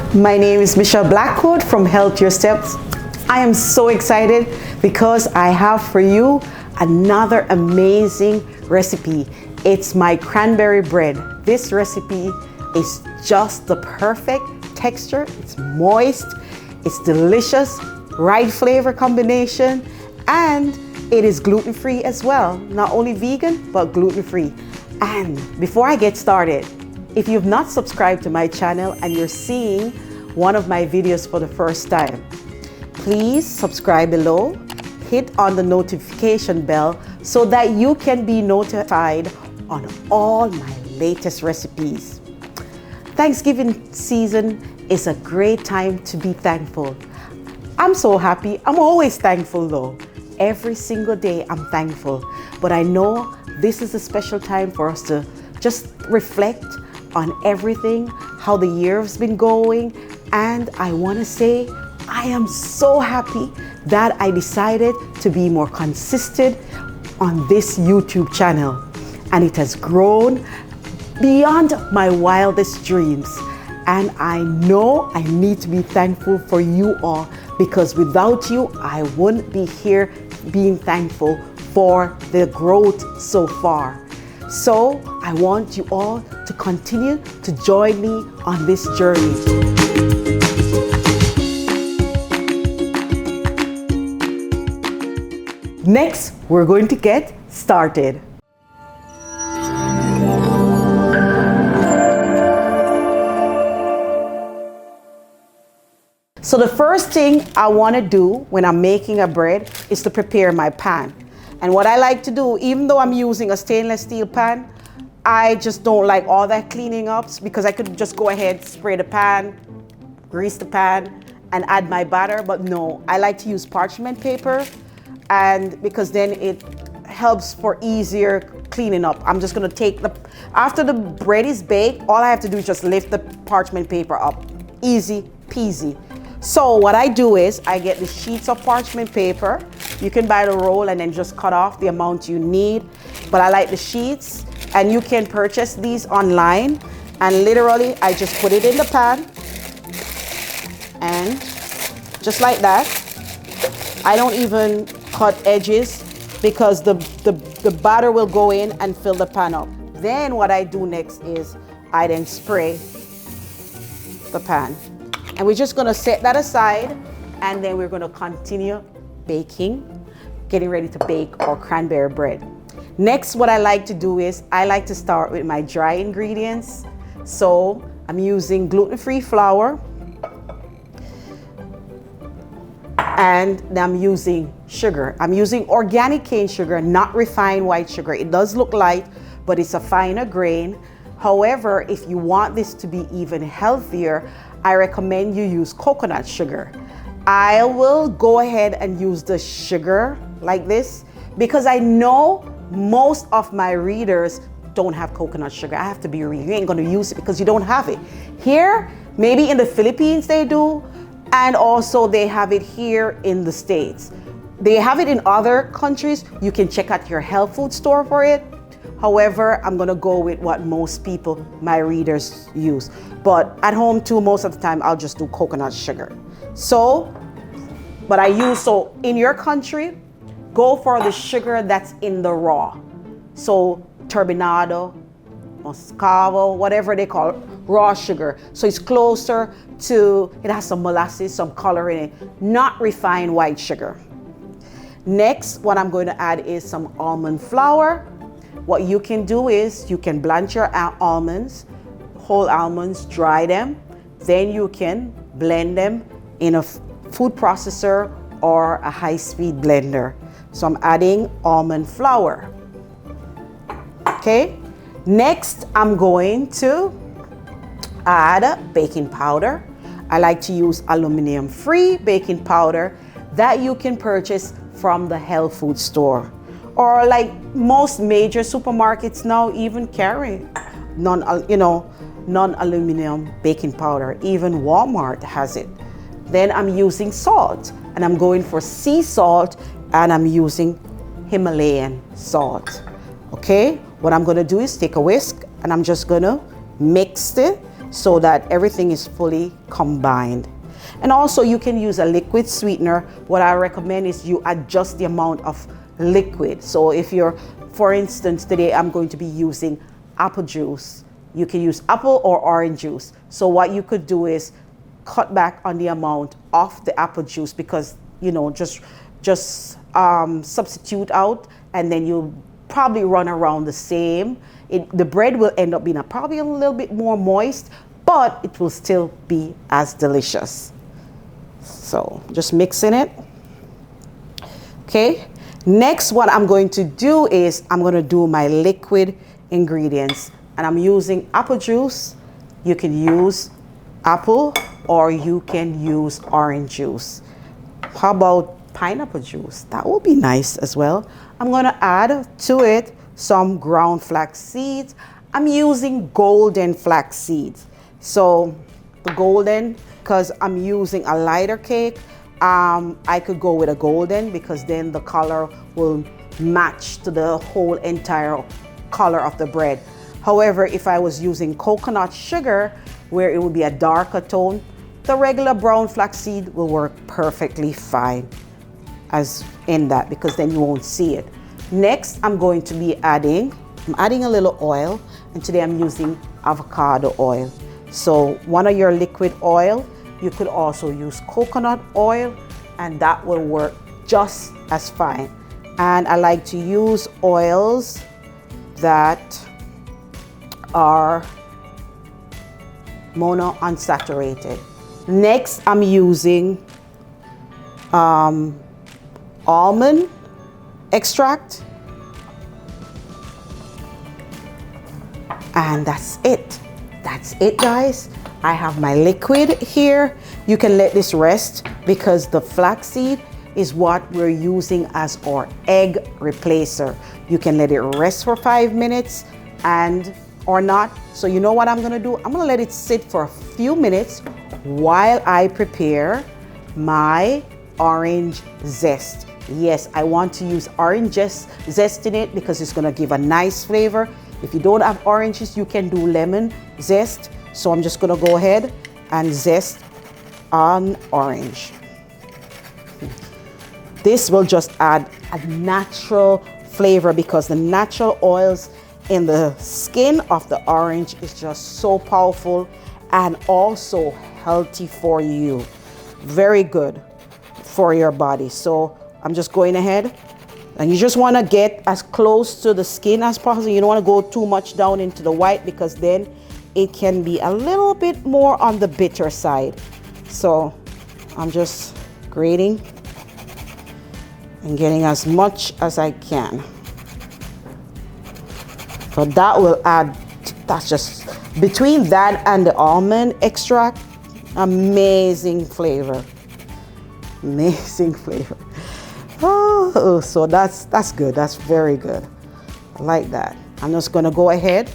My name is Michelle Blackwood from Health Your Steps. I am so excited because I have for you another amazing recipe. It's my cranberry bread. This recipe is just the perfect texture. It's moist, it's delicious, right flavor combination, and it is gluten-free as well. Not only vegan, but gluten-free. And before I get started, if you've not subscribed to my channel and you're seeing one of my videos for the first time, please subscribe below, hit on the notification bell so that you can be notified on all my latest recipes. Thanksgiving season is a great time to be thankful. I'm so happy. I'm always thankful though. Every single day I'm thankful. But I know this is a special time for us to just reflect on everything, how the year has been going. And I want to say I am so happy that I decided to be more consistent on this YouTube channel. And it has grown beyond my wildest dreams. And I know I need to be thankful for you all, because without you, I wouldn't be here being thankful for the growth so far. So I want you all to continue to join me on this journey. Next, we're going to get started. So the first thing I want to do when I'm making a bread is to prepare my pan. And what I like to do, even though I'm using a stainless steel pan, I just don't like all that cleaning up, because I could just go ahead, spray the pan, grease the pan, and add my batter. But no, I like to use parchment paper, and because then it helps for easier cleaning up. I'm just gonna take after the bread is baked, all I have to do is just lift the parchment paper up. Easy peasy. So what I do is I get the sheets of parchment paper. You can buy the roll and then just cut off the amount you need. But I like the sheets, and you can purchase these online. And literally, I just put it in the pan. And just like that. I don't even cut edges, because the batter will go in and fill the pan up. Then what I do next is I then spray the pan. And we're just gonna set that aside, and then we're gonna continue baking, getting ready to bake our cranberry bread. Next, what I like to do is I like to start with my dry ingredients. So I'm using gluten-free flour, and I'm using sugar. I'm using organic cane sugar, not refined white sugar. It does look light, but it's a finer grain. However, if you want this to be even healthier, I recommend you use coconut sugar. I will go ahead and use the sugar like this, because I know most of my readers don't have coconut sugar. I have to be real. You ain't gonna use it because you don't have it. Here, maybe in the Philippines they do, and also they have it here in the States. They have it in other countries. You can check out your health food store for it. However, I'm gonna go with what most people, my readers, use. But at home too, most of the time, I'll just do coconut sugar. So, but so in your country, go for the sugar that's in the raw. So turbinado, moscavo, whatever they call it, raw sugar. So it's closer to, it has some molasses, some color in it, not refined white sugar. Next, what I'm going to add is some almond flour. What you can do is you can blanch your almonds, whole almonds, dry them. Then you can blend them in a food processor or a high-speed blender. So I'm adding almond flour. Okay. Next, I'm going to add baking powder. I like to use aluminum-free baking powder that you can purchase from the health food store, or like most major supermarkets now even carry non-aluminum baking powder. Even Walmart has it. Then I'm using salt, and I'm going for sea salt, and I'm using Himalayan salt. Okay, what I'm gonna do is take a whisk, and I'm just gonna mix it so that everything is fully combined. And also you can use a liquid sweetener. What I recommend is you adjust the amount of liquid. So if you're, for instance, today I'm going to be using apple juice. You can use apple or orange juice. So what you could do is cut back on the amount of the apple juice, because, you know, just substitute out, and then you'll probably run around the same. The bread will end up being probably a little bit more moist, but it will still be as delicious. So just mixing it. Okay. Next, what I'm going to do is I'm going to do my liquid ingredients, and I'm using apple juice. You can use apple or you can use orange juice. How about pineapple juice? That will be nice as well. I'm going to add to it some ground flax seeds. I'm using golden flax seeds. So the golden, because I'm using a lighter cake, I could go with a golden, because then the color will match to the whole entire color of the bread. However, if I was using coconut sugar, where it would be a darker tone, the regular brown flaxseed will work perfectly fine as in that, because then you won't see it. Next, I'm going to be adding a little oil, and today I'm using avocado oil. So one of your liquid oil, you could also use coconut oil, and that will work just as fine. And I like to use oils that are monounsaturated. Next, I'm using almond extract, and that's it. That's it, guys. I have my liquid here. You can let this rest, because the flaxseed is what we're using as our egg replacer. You can let it rest for 5 minutes and or not. So you know what I'm gonna do? I'm gonna let it sit for a few minutes while I prepare my orange zest. Yes, I want to use orange zest in it, because it's gonna give a nice flavor. If you don't have oranges, you can do lemon zest. So I'm just gonna go ahead and zest on orange. This will just add a natural flavor, because the natural oils in the skin of the orange is just so powerful and also healthy for you. Very good for your body. So I'm just going ahead, and you just want to get as close to the skin as possible. You don't want to go too much down into the white, because then it can be a little bit more on the bitter side. So I'm just grating and getting as much as I can. So that will add, that's just, between that and the almond extract, amazing flavor. Amazing flavor. Oh, so that's good. That's very good. I like that. I'm just gonna go ahead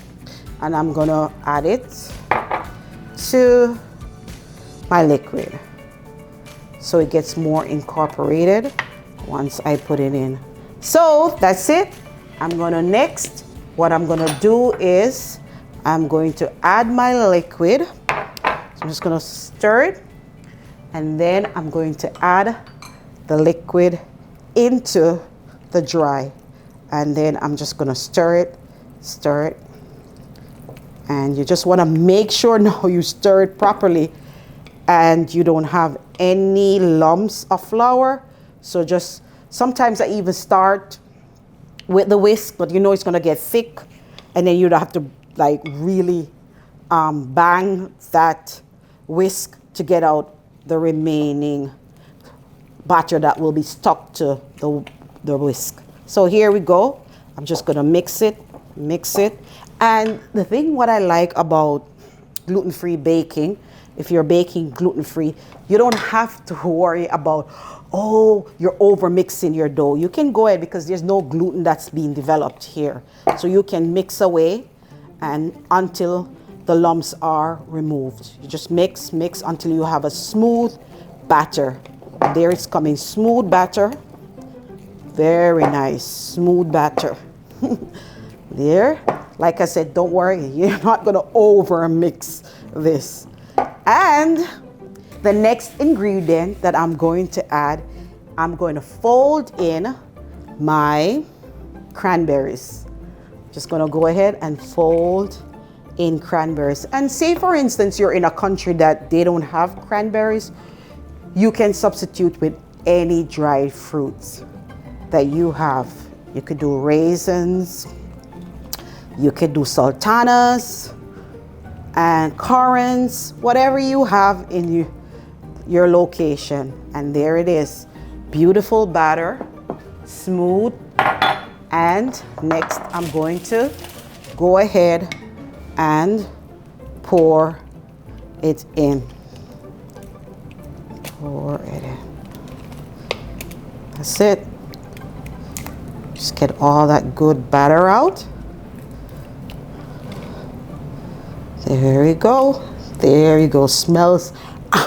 and I'm gonna add it to my liquid, so it gets more incorporated once I put it in. So that's it. What I'm gonna do is I'm going to add my liquid. So I'm just gonna stir it, and then I'm going to add the liquid into the dry, and then I'm just gonna stir it, and you just want to make sure now you stir it properly and you don't have any lumps of flour. So just, sometimes I even start with the whisk, but you know it's gonna get thick, and then you'd have to like really bang that whisk to get out the remaining batter that will be stuck to the whisk. So here we go. I'm just gonna mix it. And the thing what I like about gluten-free baking, if you're baking gluten-free, you don't have to worry about, oh, you're over mixing your dough. You can go ahead, because there's no gluten that's being developed here. So you can mix away and until the lumps are removed. You just mix until you have a smooth batter. There it's coming, smooth batter. Very nice, smooth batter. There, like I said, don't worry, you're not gonna over mix this. And the next ingredient that I'm going to add, I'm going to fold in my cranberries. Just gonna go ahead and fold in cranberries. And say for instance you're in a country that they don't have cranberries, you can substitute with any dried fruits that you have. You could do raisins, you could do sultanas and currants, whatever you have in your location. And there it is, beautiful batter, smooth. And next I'm going to go ahead and pour it in. Pour it in. That's it. Just get all that good batter out. There you go. There you go. Smells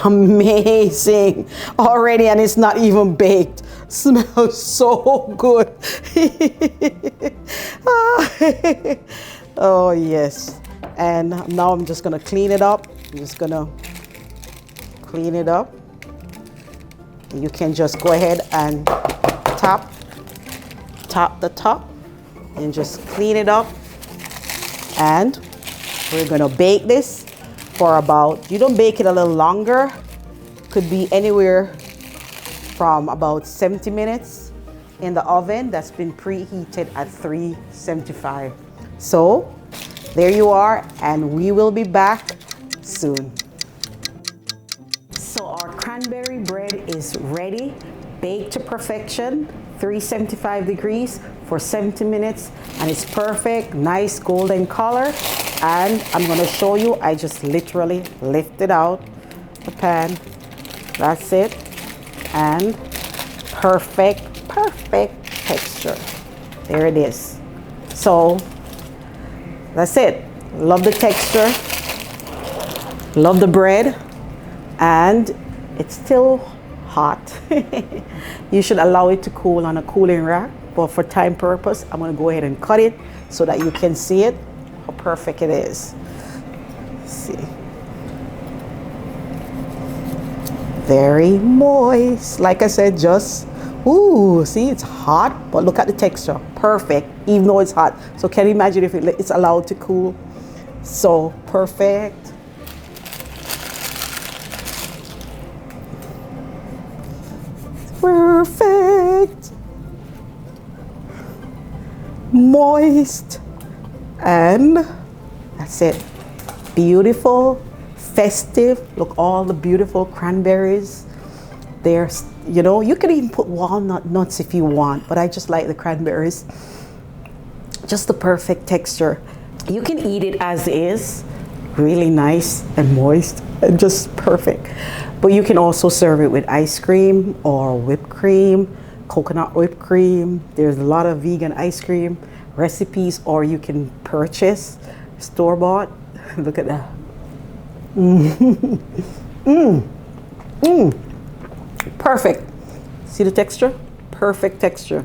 amazing already, and it's not even baked. Smells so good. Oh yes. And now I'm just gonna clean it up. I'm just gonna clean it up. You can just go ahead and tap the top and just clean it up. And we're gonna bake this for about, you don't bake it a little longer, could be anywhere from about 70 minutes in the oven that's been preheated at 375. So there you are, and we will be back soon. So our cranberry bread is ready, baked to perfection, 375 degrees for 70 minutes, and it's perfect, nice golden color. And I'm gonna show you, I just literally lift it out the pan. That's it. And perfect texture. There it is. So that's it. Love the texture, love the bread, and it's still hot. You should allow it to cool on a cooling rack, but for time purpose, I'm gonna go ahead and cut it so that you can see it, how perfect it is. Let's see. Very moist. Like I said, just, ooh, see, it's hot, but look at the texture. Perfect, even though it's hot. So can you imagine if it's allowed to cool? So perfect. Perfect. Moist. And that's it. Beautiful, festive. Look, all the beautiful cranberries. There's, you know, you could even put walnut nuts if you want, but I just like the cranberries. Just the perfect texture. You can eat it as is, really nice and moist and just perfect. But you can also serve it with ice cream or whipped cream, coconut whipped cream. There's a lot of vegan ice cream recipes, or you can purchase store-bought. Look at that. Perfect. See the texture? Perfect texture.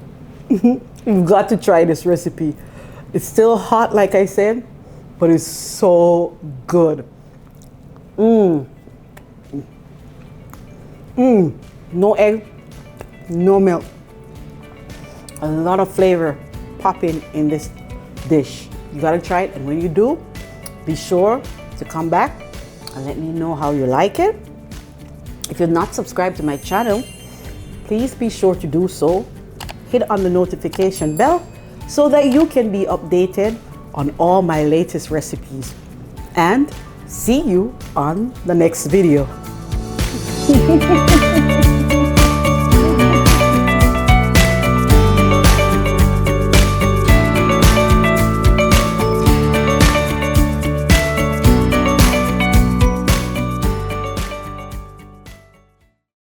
You've got to try this recipe. It's still hot, like I said, but it's so good. No egg, no milk. A lot of flavor popping in this dish. You gotta try it, and when you do, be sure to come back and let me know how you like it. If you're not subscribed to my channel, please be sure to do so. Hit on the notification bell so that you can be updated on all my latest recipes. And see you on the next video.